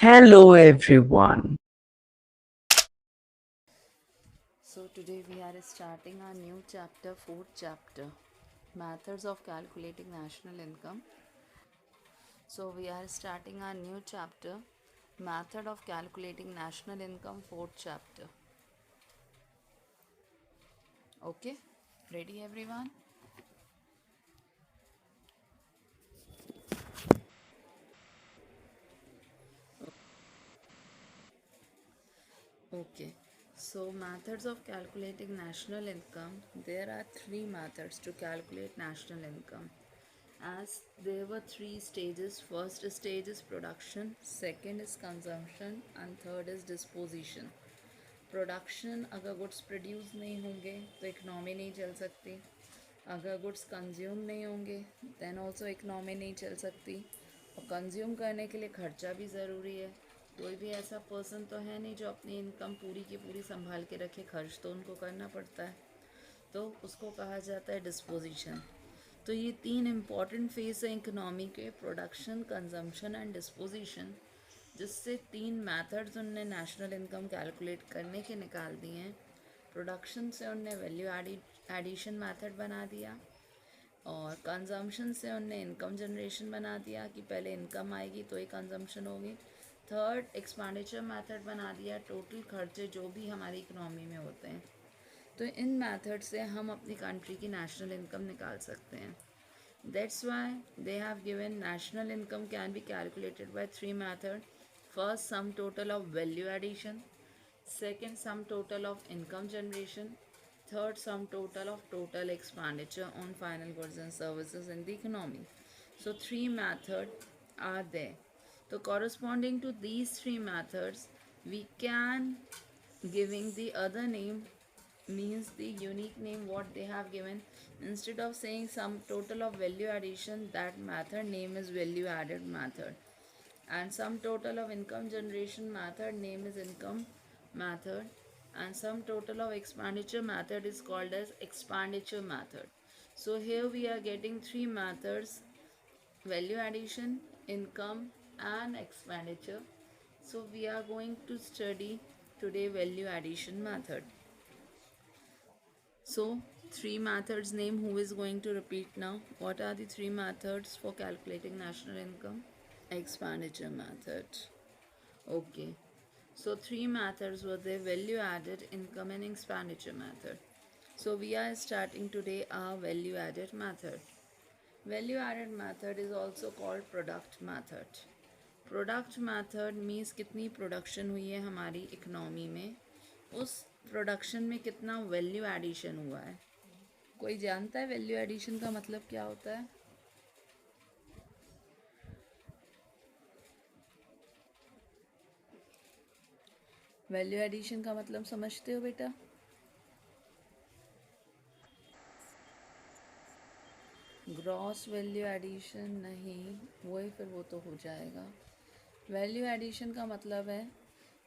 Hello everyone. So today we are starting our new chapter, fourth chapter, methods of calculating national income. So we are starting our new chapter, method of calculating national income, fourth chapter. Okay, ready everyone? Okay. So methods of calculating national income. There are three methods to calculate national income. As there were three stages. First stage is production, second is consumption, and third is disposition. Production अगर goods produce नहीं होंगे तो economy नहीं चल सकती. अगर goods consume नहीं होंगे देन ऑल्सो इकनॉमी नहीं चल सकती. और कंज्यूम करने के लिए खर्चा भी ज़रूरी है. कोई भी ऐसा पर्सन तो है नहीं जो अपनी इनकम पूरी की पूरी संभाल के रखे. खर्च तो उनको करना पड़ता है. तो उसको कहा जाता है डिस्पोजिशन. तो ये तीन इम्पॉर्टेंट फेज है इकोनॉमी के, प्रोडक्शन, कंजम्पशन एंड डिस्पोजिशन, जिससे तीन मेथड्स उनने नेशनल इनकम कैलकुलेट करने के निकाल दिए हैं. प्रोडक्शन से उनने वैल्यू एडिशन मेथड बना दिया, और कंजम्पशन से उनने इनकम जनरेशन बना दिया कि पहले इनकम आएगी तो ही कंजम्पशन होगी. थर्ड एक्सपेंडिचर मेथड बना दिया, टोटल खर्चे जो भी हमारी इकोनॉमी में होते हैं. तो इन मेथड से हम अपनी कंट्री की नेशनल इनकम निकाल सकते हैं. That's why they have given national income can be calculated by three method. First, sum total of value addition. Second, sum total of income generation. Third, sum total of total expenditure on final goods and services in the economy. So three methods are there. So corresponding to these three methods, we can giving the other name, means the unique name what they have given. Instead of saying sum total of value addition, that method name is value added method. And sum total of income generation method name is income method. And sum total of expenditure method is called as expenditure method. So here we are getting three methods: value addition, income, and expenditure. So we are going to study today value addition method. So three methods name, who is going to repeat now? What are the three methods for calculating national income? Expenditure method. Okay. So three methods were there: value added, income, and expenditure method. So we are starting today our value added method. Value added method is also called product method. Product method means कितनी production हुई है हमारी economy में, उस production में कितना value addition हुआ है. कोई जानता है वैल्यू एडिशन का मतलब क्या होता है? वैल्यू एडिशन का मतलब समझते हो बेटा? ग्रॉस वैल्यू एडिशन नहीं, वही फिर वो तो हो जाएगा. वैल्यू एडिशन का मतलब है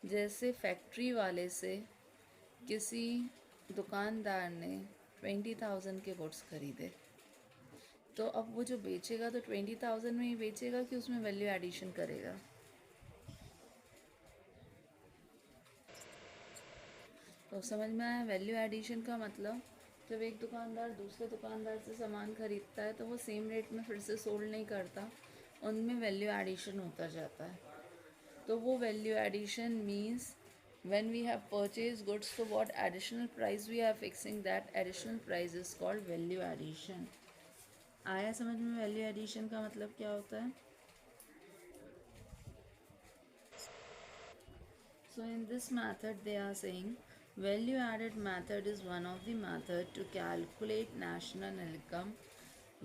जैसे फैक्ट्री वाले से किसी दुकानदार ने 20,000 के गुड्स खरीदे, तो अब वो जो बेचेगा तो 20,000 में ही बेचेगा कि उसमें वैल्यू एडिशन करेगा? तो समझ में आया वैल्यू एडिशन का मतलब? जब एक दुकानदार दूसरे दुकानदार से सामान खरीदता है तो वो सेम रेट में फिर से सोल्ड नहीं करता, उनमें वैल्यू एडिशन होता जाता है. तो वो value addition means when we have purchased goods, so what additional price we are fixing, that additional price is called value addition. आया समझ में वैल्यू एडिशन का मतलब क्या होता है? So in this method they are saying value added method is one of the method to calculate national income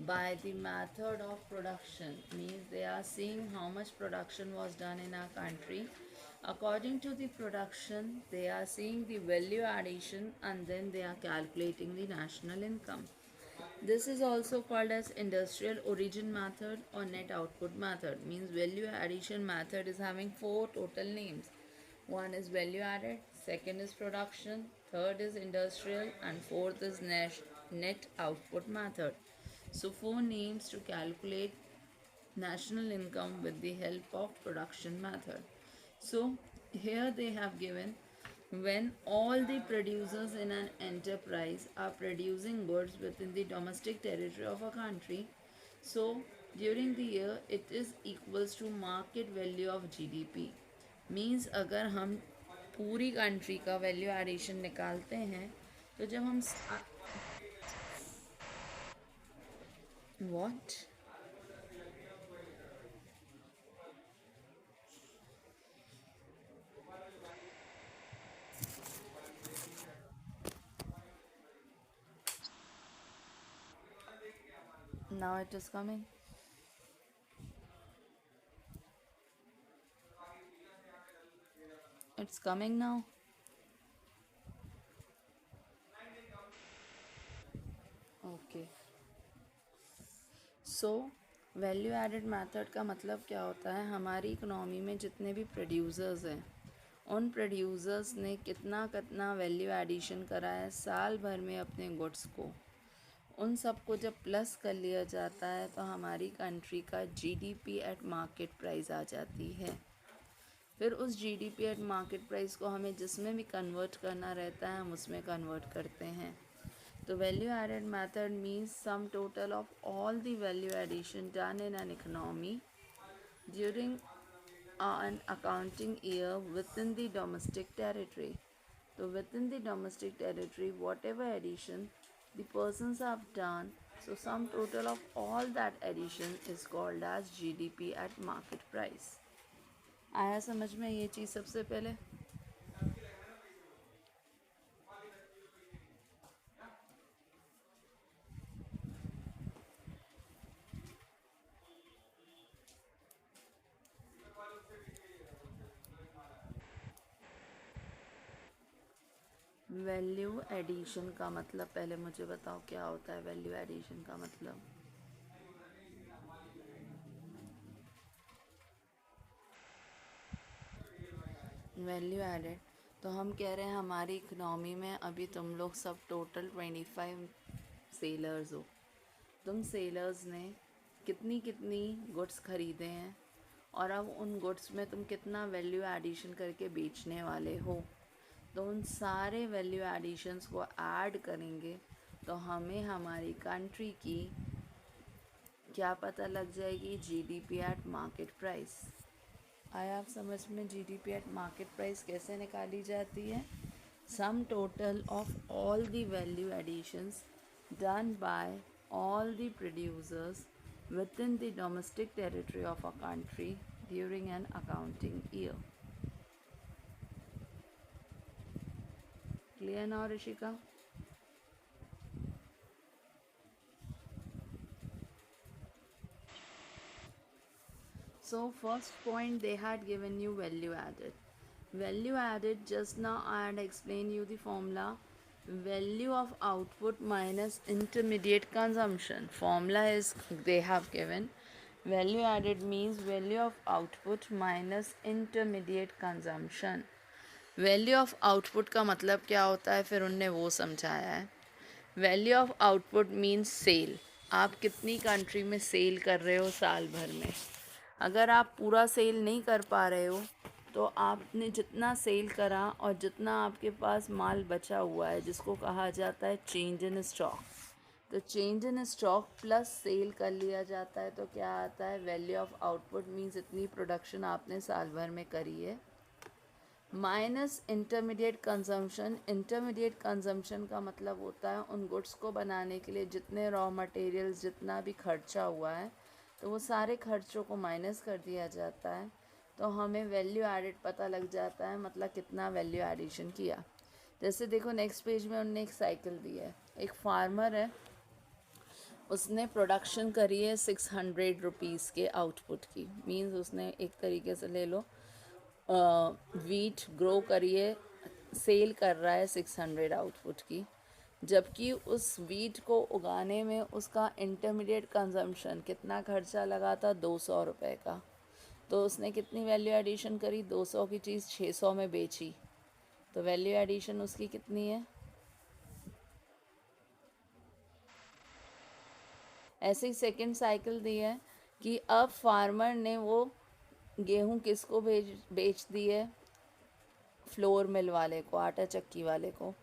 by the method of production. Means they are seeing how much production was done in our country. According to the production, they are seeing the value addition and then they are calculating the national income. This is also called as industrial origin method or net output method. Means value addition method is having four total names. One is value added, second is production, third is industrial, and fourth is net output method. So four names to calculate national income with the help of production method. So here they have given when all the producers in an enterprise are producing goods within the domestic territory of a country, so during the year it is equals to market value of GDP. Means अगर हम पूरी country का value addition निकालते हैं तो जब हम what now it is coming it's coming now okay so value added method का मतलब क्या होता है हमारी इकोनॉमी में जितने भी प्रोड्यूसर्स हैं उन प्रोड्यूसर्स ने कितना कितना वैल्यू एडिशन करा है साल भर में अपने गुड्स को उन सबको जब प्लस कर लिया जाता है तो हमारी कंट्री का जीडीपी एट मार्केट प्राइस आ जाती है फिर उस जीडीपी एट मार्केट प्राइस को हमें जिसमें भी कन्वर्ट करना रहता है हम उसमें कन्वर्ट करते हैं तो value added method means sum total of all the value addition done in an economy during an accounting year within the domestic territory. So within the domestic territory, whatever addition the persons have done, so sum total of all that addition is called as GDP at market price. आया समझ में ये चीज़ सबसे पहले value addition का मतलब पहले मुझे बताओ क्या होता है वैल्यू एडिशन का मतलब वैल्यू एडेड तो हम कह रहे हैं हमारी इकनॉमी में अभी तुम लोग सब टोटल 25 सेलर्स हो तुम सेलर्स ने कितनी कितनी गुड्स खरीदे हैं और अब उन गुड्स में तुम कितना वैल्यू एडिशन करके बेचने वाले हो तो उन सारे वैल्यू एडिशंस को ऐड करेंगे तो हमें हमारी कंट्री की क्या पता लग जाएगी जीडीपी एट मार्केट प्राइस आया आप समझ में जीडीपी एट मार्केट प्राइस कैसे निकाली जाती है sum total of all the value additions done by all the producers within the domestic territory of a country during an accounting year. Clear now, Rishika? So first point they had given you value added. Value added, just now I had explained you the formula value of output minus intermediate consumption. Formula is they have given value added means value of output minus intermediate consumption. Value of output का मतलब क्या होता है फिर उनने वो समझाया है value of output means sale आप कितनी कंट्री में सेल कर रहे हो साल भर में अगर आप पूरा सेल नहीं कर पा रहे हो तो आपने जितना सेल करा और जितना आपके पास माल बचा हुआ है जिसको कहा जाता है चेंज इन स्टॉक तो change in stock plus sale कर लिया जाता है तो क्या आता है वैल्यू ऑफ आउटपुट मीन्स इतनी प्रोडक्शन आपने साल भर में करी है माइनस इंटरमीडिएट कंजम्पशन का मतलब होता है उन गुड्स को बनाने के लिए जितने रॉ मटेरियल्स जितना भी खर्चा हुआ है तो वो सारे खर्चों को माइनस कर दिया जाता है तो हमें वैल्यू एडिड पता लग जाता है मतलब कितना वैल्यू एडिशन किया जैसे देखो नेक्स्ट पेज में उन्होंने एक साइकिल दी है एक फार्मर है उसने प्रोडक्शन करी है 600 रुपीज़ के आउटपुट की मीन्स उसने एक तरीके से ले लो वीट ग्रो करिए सेल कर रहा है 600 आउटपुट की जबकि उस वीट को उगाने में उसका इंटरमीडिएट कंजम्पशन कितना खर्चा लगा था 200 रुपये का तो उसने कितनी वैल्यू एडिशन करी 200 की चीज़ 600 में बेची तो वैल्यू एडिशन उसकी कितनी है ऐसे ही सेकंड साइकिल दी है कि अब फार्मर ने वो गेहूँ किसको बेच दी है? फ्लोर मिल वाले को, आटा चक्की वाले को।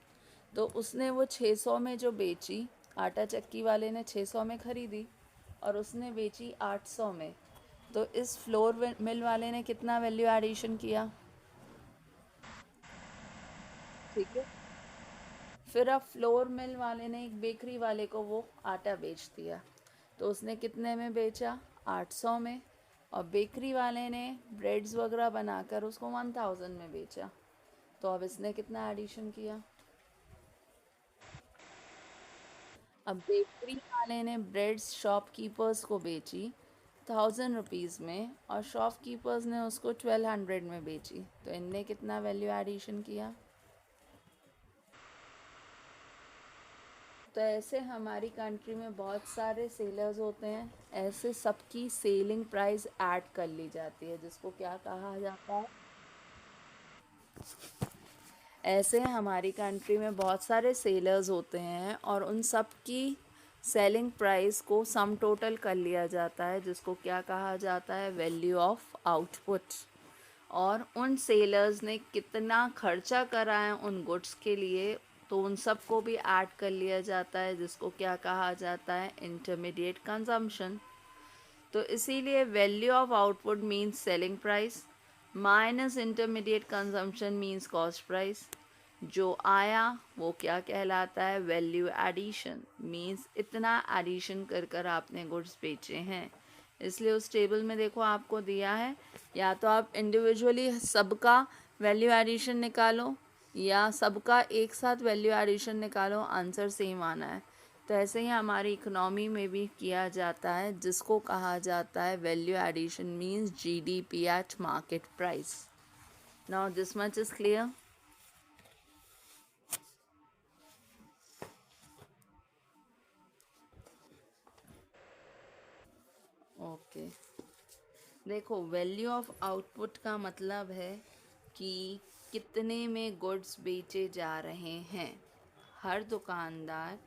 तो उसने वो 600 में जो बेची, आटा चक्की वाले ने 600 में ख़रीदी और उसने बेची 800 में। तो इस फ्लोर मिल वाले ने कितना वैल्यू एडिशन किया? ठीक है। फिर अब फ्लोर मिल वाले ने एक बेकरी वाले को वो आटा बेच दिया, तो उसने कितने में बेचा? 800 में। और बेकरी वाले ने ब्रेड्स वगैरह बनाकर उसको 1000 में बेचा। तो अब इसने कितना एडिशन किया? अब बेकरी वाले ने ब्रेड्स शॉपकीपर्स को बेची 1000 रुपीज़ में और शॉपकीपर्स ने उसको 1200 में बेची। तो इनने कितना वैल्यू एडिशन किया? तो ऐसे हमारी कंट्री में बहुत सारे सेलर्स होते हैं, ऐसे सबकी सेलिंग प्राइस ऐड कर ली जाती है, जिसको क्या कहा जाता है? ऐसे हमारी कंट्री में बहुत सारे सेलर्स होते हैं और उन सब की सेलिंग प्राइस को सम टोटल कर लिया जाता है, जिसको क्या कहा जाता है? Value of output. और उन सेलर्स ने कितना खर्चा करा है उन गुड्स के लिए, तो उन सब को भी ऐड कर लिया जाता है, जिसको क्या कहा जाता है? Intermediate consumption. तो इसीलिए value of output means selling price minus intermediate consumption means cost price. जो आया वो क्या कहलाता है? Value addition. मीन्स इतना एडिशन कर कर आपने गुड्स बेचे हैं। इसलिए उस टेबल में देखो आपको दिया है, या तो आप इंडिविजुअली सबका वैल्यू एडिशन निकालो या सबका एक साथ वैल्यू एडिशन निकालो, आंसर सेम आना है। तो ऐसे ही हमारी इकोनॉमी में भी किया जाता है, जिसको कहा जाता है value addition means GDP at market price. Now this much is clear. Okay, देखो वैल्यू ऑफ आउटपुट का मतलब है कि कितने में गुड्स बेचे जा रहे हैं। हर दुकानदार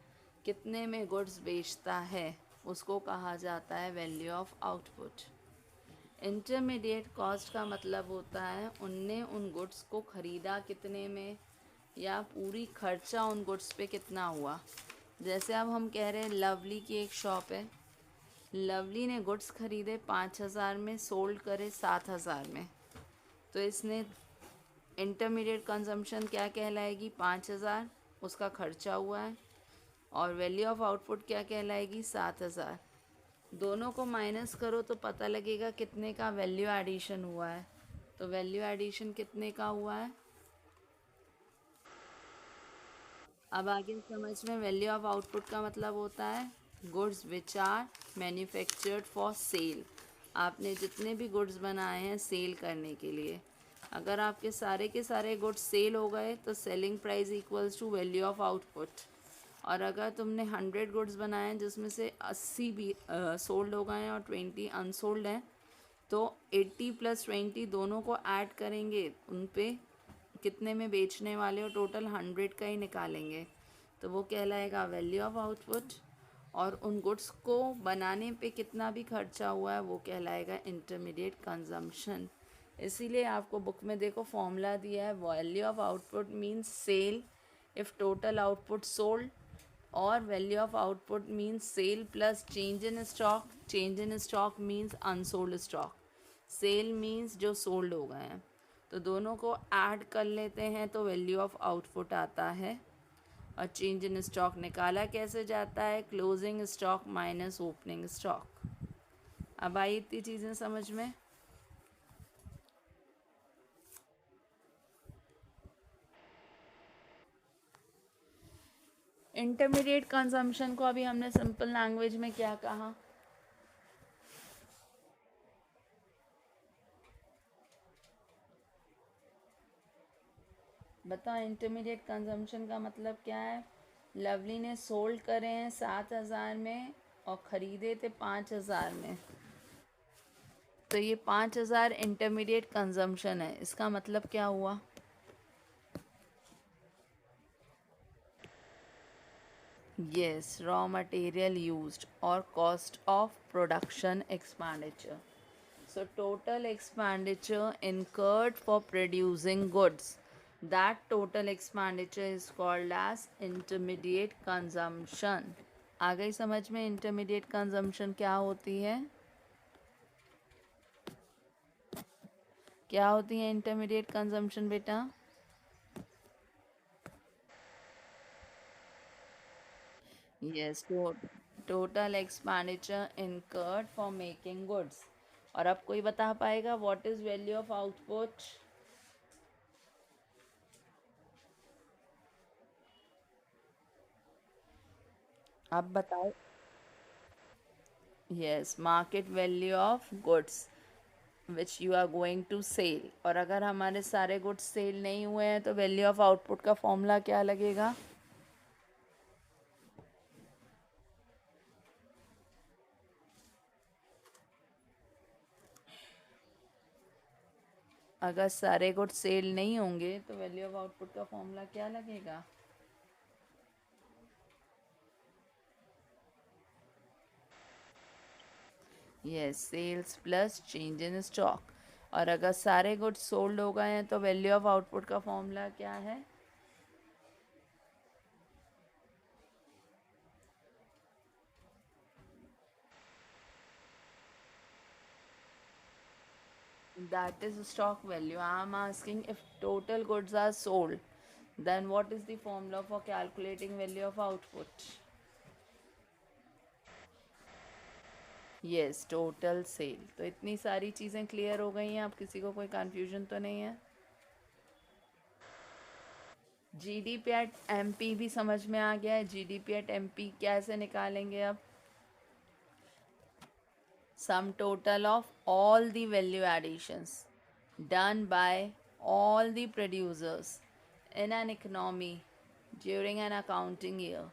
कितने में गुड्स बेचता है, उसको कहा जाता है value of output. Intermediate cost का मतलब होता है उनने उन गुड्स को ख़रीदा कितने में, या पूरी खर्चा उन गुड्स पे कितना हुआ। जैसे अब हम कह रहे हैं लवली की एक शॉप है, लवली ने गुड्स ख़रीदे 5000 में, सोल्ड करे 7000 में। तो इसने इंटरमीडिएट कंजम्पशन क्या कहलाएगी? 5000 उसका खर्चा हुआ है, और वैल्यू ऑफ आउटपुट क्या कहलाएगी? 7000। दोनों को माइनस करो तो पता लगेगा कितने का वैल्यू एडिशन हुआ है। तो वैल्यू एडिशन कितने का हुआ है? अब आगे समझ में, वैल्यू ऑफ आउटपुट का मतलब होता है goods which are manufactured for sale. आपने जितने भी गुड्स बनाए हैं सेल करने के लिए, अगर आपके सारे के सारे गुड्स सेल हो गए तो selling price equals to value of output. और अगर तुमने 100 गुड्स बनाए हैं जिसमें से 80 भी सोल्ड हो गए हैं और 20 अनसोल्ड हैं, तो 80 + 20 दोनों को ऐड करेंगे, उन पे कितने में बेचने वाले हो, टोटल 100 का ही निकालेंगे, तो वो कहलाएगा वैल्यू ऑफ आउटपुट। और उन गुड्स को बनाने पे कितना भी खर्चा हुआ है वो कहलाएगा इंटरमीडिएट कंजम्पशन। इसीलिए आपको बुक में देखो फॉर्मूला दिया है, value of output means sale if total output sold, और value of output means sale plus change in stock. Change in stock means unsold stock, sale means जो सोल्ड हो गए हैं। तो दोनों को ऐड कर लेते हैं तो वैल्यू ऑफ आउटपुट आता है। और चेंज इन स्टॉक निकाला कैसे जाता है? Closing stock minus opening stock. अब आई इतनी चीज़ें समझ में? इंटरमीडिएट कंजम्पशन को अभी हमने सिंपल लैंग्वेज में क्या कहा? बताओ, इंटरमीडिएट कंजम्पशन का मतलब क्या है? लवली ने सोल्ड करे हैं 7000 में और ख़रीदे थे 5000 में, तो ये 5000 इंटरमीडिएट कंजम्पशन है। इसका मतलब क्या हुआ? यस, रॉ मटेरियल यूज्ड और cost of production expenditure. So total expenditure incurred for producing goods. That total expenditure is called as intermediate consumption. आ गई समझ में इंटरमीडिएट कंजम्पशन क्या होती है? क्या होती है इंटरमीडिएट कंजम्पशन बेटा? Yes, total expenditure incurred for making goods. और अब कोई बता पाएगा what is value of output? अब बताओ. Yes, market value of goods which you are going to sell. और अगर हमारे सारे गुड्स सेल नहीं हुए हैं तो वैल्यू ऑफ आउटपुट का फॉर्मूला क्या लगेगा? अगर सारे गुड्स सेल नहीं होंगे तो वैल्यू ऑफ आउटपुट का फॉर्मूला क्या लगेगा? Yes, sales plus change in stock. और अगर सारे गुड्स सोल्ड हो गए हैं तो वैल्यू ऑफ आउटपुट का फॉर्मूला क्या है? That is stock value. I am asking if total goods are sold, then what is the formula for calculating value of output? Yes, total sale. तो इतनी सारी चीज़ें क्लियर हो गई हैं. अब किसी को कोई कन्फ्यूजन तो नहीं है? जीडीपी एट एमपी भी समझ में आ गया है. जीडीपी एट एमपी कैसे निकालेंगे अब? Sum total of all the value additions done by all the producers in an economy during an accounting year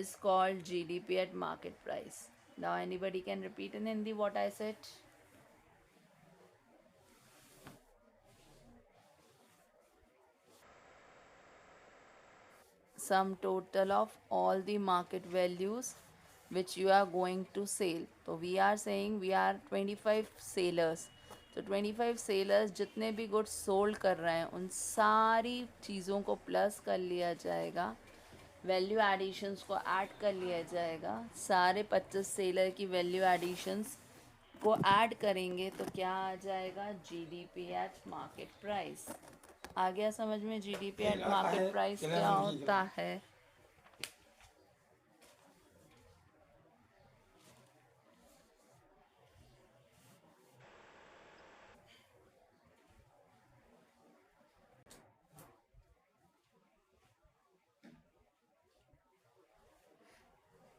is called GDP at market price. Now anybody can repeat in Hindi what I said? Sum total of all the market values which you are going to sell. तो we are saying we are 25 sailors. तो 25 sellers जितने भी goods sold कर रहे हैं उन सारी चीज़ों को प्लस कर लिया जाएगा, वैल्यू एडिशंस को ऐड कर लिया जाएगा. सारे 25 सेलर की वैल्यू एडिशंस को ऐड करेंगे तो क्या आ जाएगा? GDP at market price. आ गया समझ में जीडीपी एट मार्केट प्राइस क्या होता है?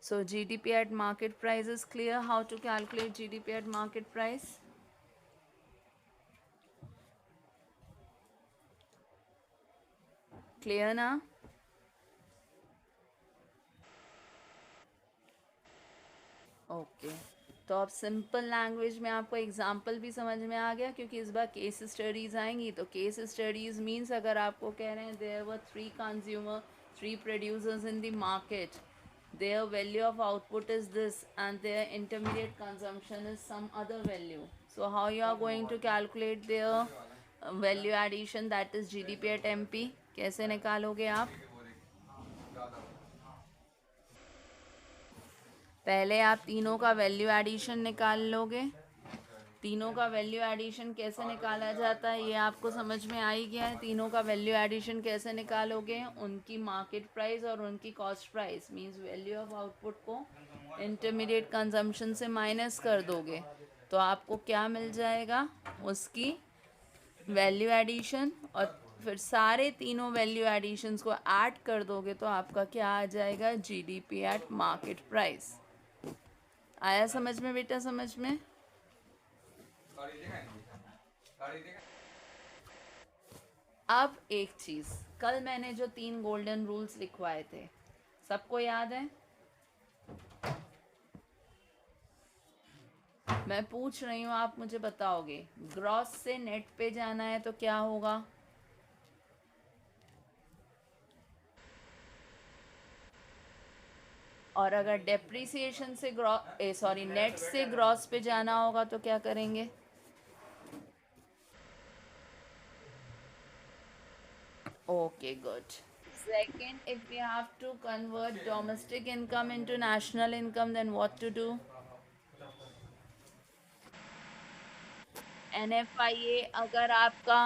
So GDP at market price is clear. How to calculate GDP at market price? Clear ना? ओके. तो अब सिंपल लैंग्वेज में आपको एग्जाम्पल भी समझ में आ गया, क्योंकि इस बार केस स्टडीज़ आएंगी. तो केस स्टडीज़ मीन्स अगर आपको कह रहे हैं there were 3 consumer 3 producers in the market, their value of output is this and their intermediate consumption is some other value. So how you are going to calculate their value addition, that is GDP at MP? कैसे निकालोगे आप? पहले आप तीनों का value addition निकाल लोगे. तीनों का वैल्यू एडिशन कैसे निकाला जाता है ये आपको समझ में आ ही गया है. तीनों का वैल्यू एडिशन कैसे निकालोगे? उनकी मार्केट प्राइस और उनकी cost price means value of output को इंटरमीडिएट कंजम्पशन से माइनस कर दोगे तो आपको क्या मिल जाएगा? उसकी वैल्यू एडिशन. और फिर सारे तीनों वैल्यू एडिशंस को ऐड कर दोगे तो आपका क्या आ जाएगा? GDP at market price. आया समझ में बेटा? समझ में? अब एक चीज़, कल मैंने जो 3 गोल्डन रूल्स लिखवाए थे सबको याद है? मैं पूछ रही हूँ, आप मुझे बताओगे. ग्रॉस से नेट पे जाना है तो क्या होगा? और अगर डेप्रिसिएशन से नेट से ग्रॉस पे जाना होगा तो क्या करेंगे? Okay, good. Second, if we have to convert domestic income into national income, then what to do? NFIA अगर आपका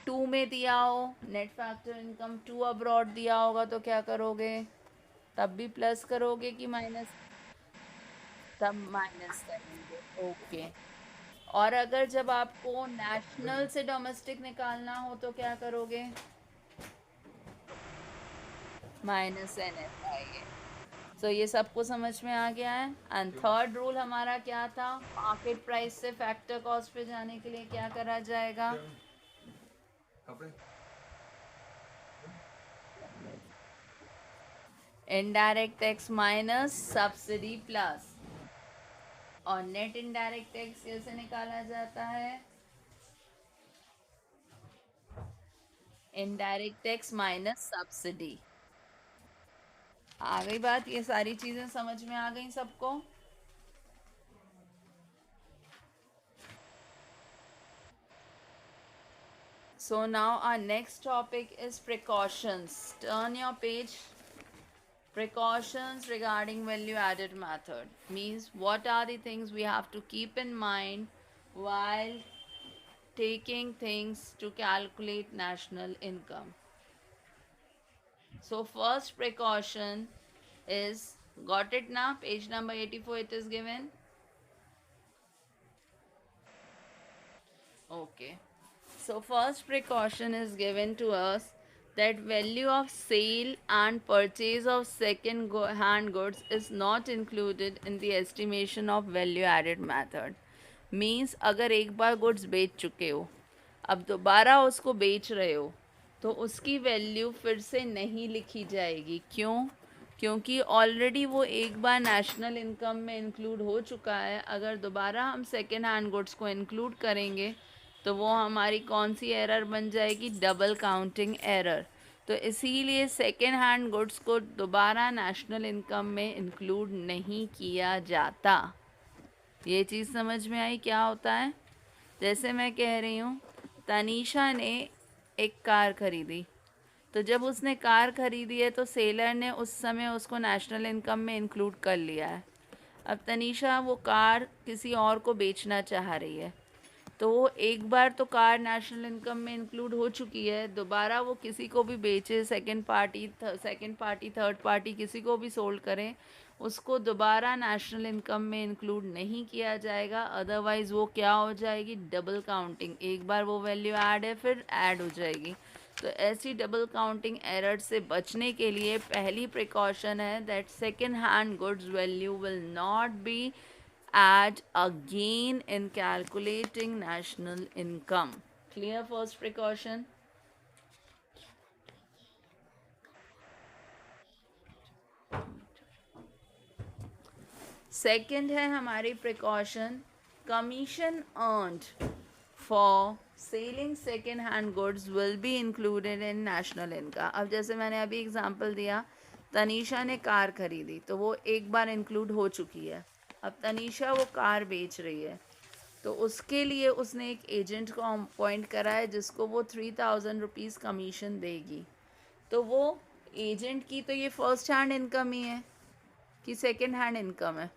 2 में दिया हो, नेट फैक्टर इनकम 2 अब्रॉड दिया होगा तो क्या करोगे? तब भी प्लस करोगे कि माइनस? तब माइनस करेंगे। ओके। और अगर जब आपको नेशनल से डोमेस्टिक निकालना हो तो क्या करोगे? Minus NFIA। सो ये सबको समझ में आ गया है। एंड थर्ड रूल हमारा क्या था? मार्केट प्राइस से फैक्टर कॉस्ट पे जाने के लिए क्या करा जाएगा? Indirect tax minus subsidy plus. और नेट इनडायरेक्ट टैक्स कैसे निकाला जाता है? Indirect tax minus subsidy. आ गई बात? ये सारी चीजें समझ में आ गई सबको? So now our next topic is precautions. Turn your page. Precautions regarding value added method means what are the things we have to keep in mind while taking things to calculate national income. So first precaution is, got it now? Page number 84 it is given. Okay. So first precaution is given to us that value of sale and purchase of second hand goods is not included in the estimation of value added method. Means अगर एक बार goods बेच चुके हो, अब दोबारा उसको बेच रहे हो, तो उसकी वैल्यू फिर से नहीं लिखी जाएगी। क्यों? क्योंकि ऑलरेडी वो एक बार नेशनल इनकम में इंक्लूड हो चुका है। अगर दोबारा हम सेकेंड हैंड गुड्स को इंक्लूड करेंगे तो वो हमारी कौन सी एरर बन जाएगी? Double counting error. तो इसीलिए सेकेंड हैंड गुड्स को दोबारा नेशनल इनकम में इंक्लूड नहीं किया जाता। ये चीज़ समझ में आई क्या होता है? जैसे मैं कह रही हूँ, तनीषा ने एक कार खरीदी, तो जब उसने कार खरीदी है तो सेलर ने उस समय उसको नेशनल इनकम में इंक्लूड कर लिया है। अब तनीषा वो कार किसी और को बेचना चाह रही है, तो वो एक बार तो कार नेशनल इनकम में इंक्लूड हो चुकी है, दोबारा वो किसी को भी बेचे, सेकंड पार्टी थर्ड पार्टी किसी को भी सोल्ड करें, उसको दोबारा नेशनल इनकम में इंक्लूड नहीं किया जाएगा। अदरवाइज़ वो क्या हो जाएगी? Double counting. एक बार वो वैल्यू ऐड है फिर ऐड हो जाएगी। तो ऐसी डबल काउंटिंग एरर से बचने के लिए पहली प्रिकॉशन है that second hand goods value will not be add again in calculating national income. Clear first precaution? Second है हमारी precaution, commission earned for selling second hand goods will be included in national income. अब जैसे मैंने अभी example दिया, तनीषा ने car खरीदी तो वो एक बार इंक्लूड हो चुकी है। अब तनीषा वो कार बेच रही है, तो उसके लिए उसने एक एजेंट को अपॉइंट करा है जिसको वो 3000 रुपीज़ कमीशन देगी। तो वो एजेंट की तो ये फर्स्ट हैंड इनकम ही है कि सेकंड हैंड इनकम है?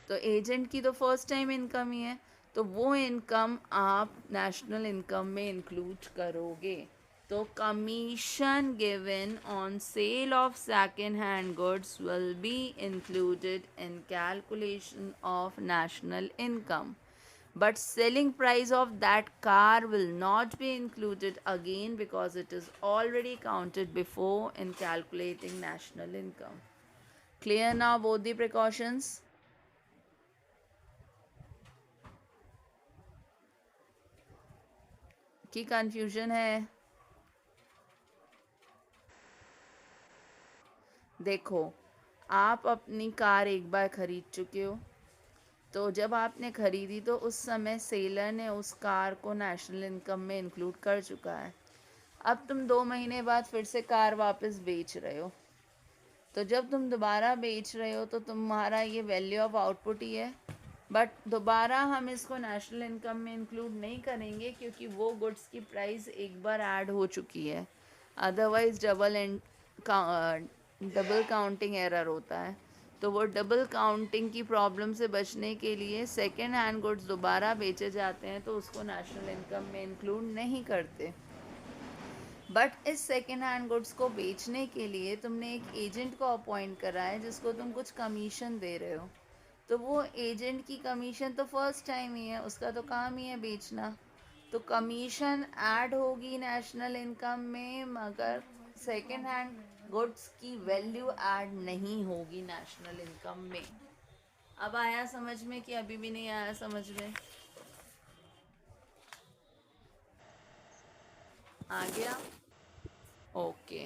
तो एजेंट की तो फर्स्ट टाइम इनकम ही है, तो वो इनकम आप नेशनल इनकम में इंक्लूड करोगे। तो commission given on sale of second hand goods will be included in calculation of national income, but selling price of that car will not be included again because it is already counted before in calculating national income. Clear now both the precautions? की confusion है? देखो, आप अपनी car एक बार ख़रीद चुके हो, तो जब आपने ख़रीदी तो उस समय सेलर ने उस कार को नेशनल इनकम में इंक्लूड कर चुका है। अब तुम 2 महीने बाद फिर से कार वापस बेच रहे हो, तो जब तुम दोबारा बेच रहे हो तो तुम्हारा ये वैल्यू ऑफ आउटपुट ही है, बट दोबारा हम इसको नेशनल इनकम में इंक्लूड नहीं करेंगे क्योंकि वो गुड्स की प्राइस एक बार ऐड हो चुकी है, अदरवाइज डबल काउंटिंग एरर होता है। तो वो डबल काउंटिंग की प्रॉब्लम से बचने के लिए सेकेंड हैंड गुड्स दोबारा बेचे जाते हैं तो उसको नेशनल इनकम में इंक्लूड नहीं करते। बट इस सेकेंड हैंड गुड्स को बेचने के लिए तुमने एक एजेंट को अपॉइंट करा है जिसको तुम कुछ कमीशन दे रहे हो, तो वो एजेंट की कमीशन तो फर्स्ट टाइम ही है, उसका तो काम ही है बेचना, तो कमीशन ऐड होगी नेशनल इनकम में, मगर सेकेंड हैंड गुड्स की वैल्यू ऐड नहीं होगी नेशनल इनकम में। अब आया समझ में कि अभी भी नहीं आया समझ में? आ गया? Okay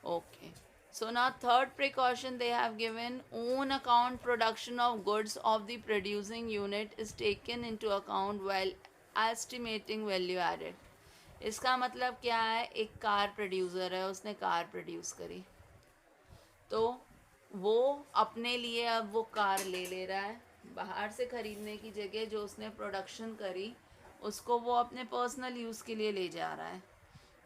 okay. So now third precaution they have given, own account production of goods of the producing unit is taken into account while estimating value added. इसका मतलब क्या है, एक कार प्रोड्यूसर है, उसने कार प्रोड्यूस करी, तो वो अपने लिए अब वो कार ले रहा है, बाहर से ख़रीदने की जगह जो उसने प्रोडक्शन करी उसको वो अपने पर्सनल यूज़ के लिए ले जा रहा है।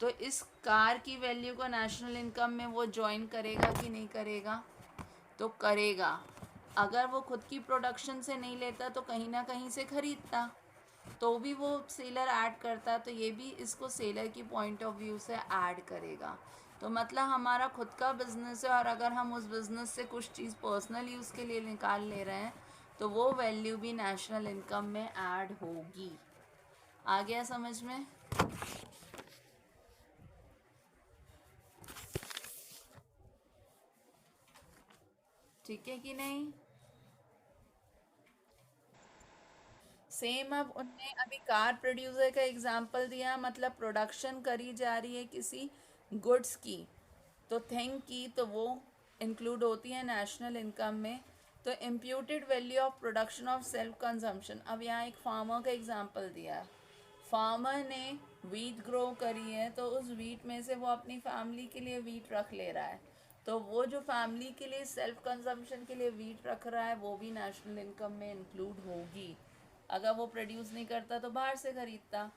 तो इस कार की वैल्यू को नेशनल इनकम में वो ज्वाइन करेगा कि नहीं करेगा? तो करेगा। अगर वो खुद की प्रोडक्शन से नहीं लेता तो कहीं ना कहीं से ख़रीदता, तो भी वो सेलर ऐड करता, तो ये भी इसको सेलर की पॉइंट ऑफ व्यू से ऐड करेगा। तो मतलब हमारा खुद का बिज़नेस है और अगर हम उस बिज़नेस से कुछ चीज़ पर्सनल यूज़ के लिए निकाल ले रहे हैं तो वो वैल्यू भी नेशनल इनकम में ऐड होगी। आ गया समझ में? ठीक है कि नहीं? सेम अब उनने अभी कार प्रोड्यूसर का एग्जांपल दिया, मतलब प्रोडक्शन करी जा रही है किसी गुड्स की, तो थिंग की, तो वो इंक्लूड होती है नेशनल इनकम में। तो imputed value of production of self consumption, अब यहाँ एक फार्मर का एग्जांपल दिया है। फार्मर ने वीट ग्रो करी है तो उस वीट में से वो अपनी फैमिली के लिए वीट रख ले रहा है, तो वो जो फैमिली के लिए सेल्फ कंजम्पशन के लिए वीट रख रहा है वो भी नेशनल इनकम में इंक्लूड होगी। अगर वो प्रोड्यूस नहीं करता तो बाहर से ख़रीदता।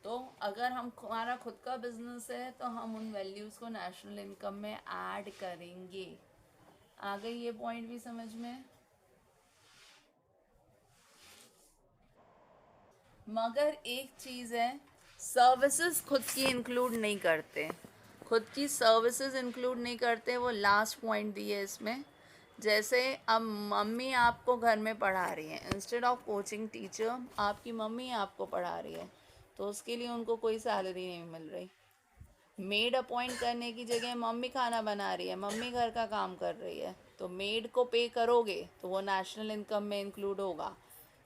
तो अगर हम हमारा खुद का बिजनेस है तो हम उन वैल्यूज़ को नेशनल इनकम में ऐड करेंगे। आ गई ये पॉइंट भी समझ में? मगर एक चीज़ है, सर्विसेज खुद की इंक्लूड नहीं करते, खुद की सर्विसेज इंक्लूड नहीं करते, वो लास्ट पॉइंट दिए इसमें। जैसे अब मम्मी आपको घर में पढ़ा रही है, इंस्टेड ऑफ कोचिंग टीचर आपकी मम्मी आपको पढ़ा रही है, तो उसके लिए उनको कोई सैलरी नहीं मिल रही। मेड अपॉइंट करने की जगह मम्मी खाना बना रही है, मम्मी घर का काम कर रही है, तो मेड को पे करोगे तो वो नेशनल इनकम में इंक्लूड होगा।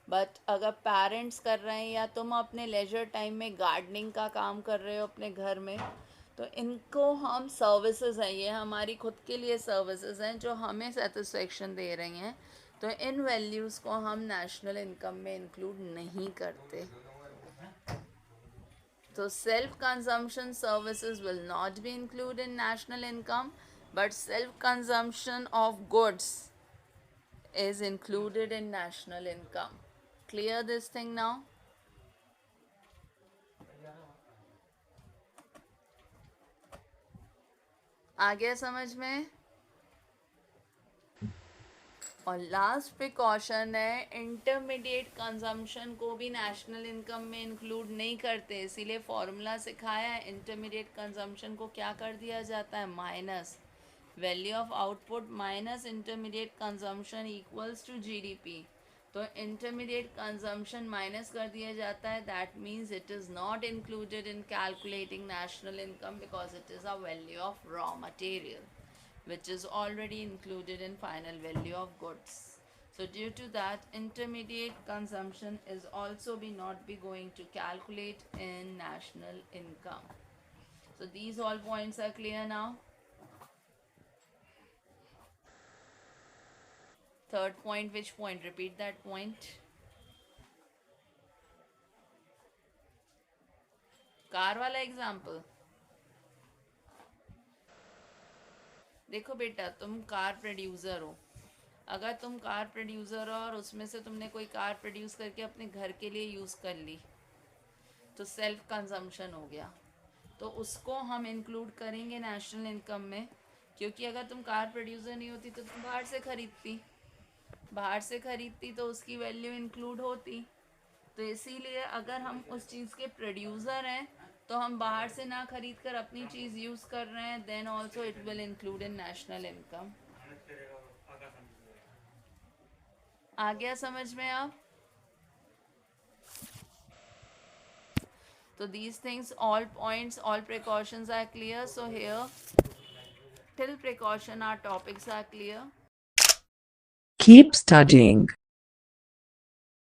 बट अगर पेरेंट्स कर रहे हैं या तुम अपने लेजर टाइम में गार्डनिंग का काम कर रहे हो अपने घर में, तो इनको हम सर्विसेज हैं, ये हमारी खुद के लिए सर्विसेज हैं जो हमें सेटिस्फेक्शन दे रही हैं, तो इन वैल्यूज़ को हम नेशनल इनकम में इंक्लूड नहीं करते। So self-consumption services will not be included in national income, but self-consumption of goods is included in national income. Clear this thing now? आ गया समझ में? और लास्ट प्रिकॉशन है, इंटरमीडिएट कंजम्पशन को भी नेशनल इनकम में इंक्लूड नहीं करते, इसीलिए फॉर्मूला सिखाया है। इंटरमीडिएट कंजम्पशन को क्या कर दिया जाता है, minus value of output minus intermediate consumption equals to GDP. तो इंटरमीडिएट कंजम्पशन माइनस कर दिया जाता है, that means it is not included in calculating national income because it is a value of raw material which is already included in final value of goods. So due to that, intermediate consumption is also be not be going to calculate in national income. So these all points are clear now. Third point, which point? Repeat that point. Car वाला example देखो बेटा, तुम car producer हो, अगर तुम car producer हो और उसमें से तुमने कोई कार प्रोड्यूस करके अपने घर के लिए यूज़ कर ली तो सेल्फ कंजम्पशन हो गया, तो उसको हम इंक्लूड करेंगे नेशनल इनकम में, क्योंकि अगर तुम कार प्रोड्यूसर नहीं होती तो तुम बाहर से खरीदती तो उसकी वैल्यू इंक्लूड होती। तो इसीलिए अगर हम उस चीज़ के प्रोड्यूसर हैं तो हम बाहर से ना खरीद कर अपनी चीज़ यूज़ कर रहे हैं, then also it will include in national income. आ गया समझ में अब? So these things, all points, all precautions are clear. So here, till precaution, our topics are clear. Keep studying.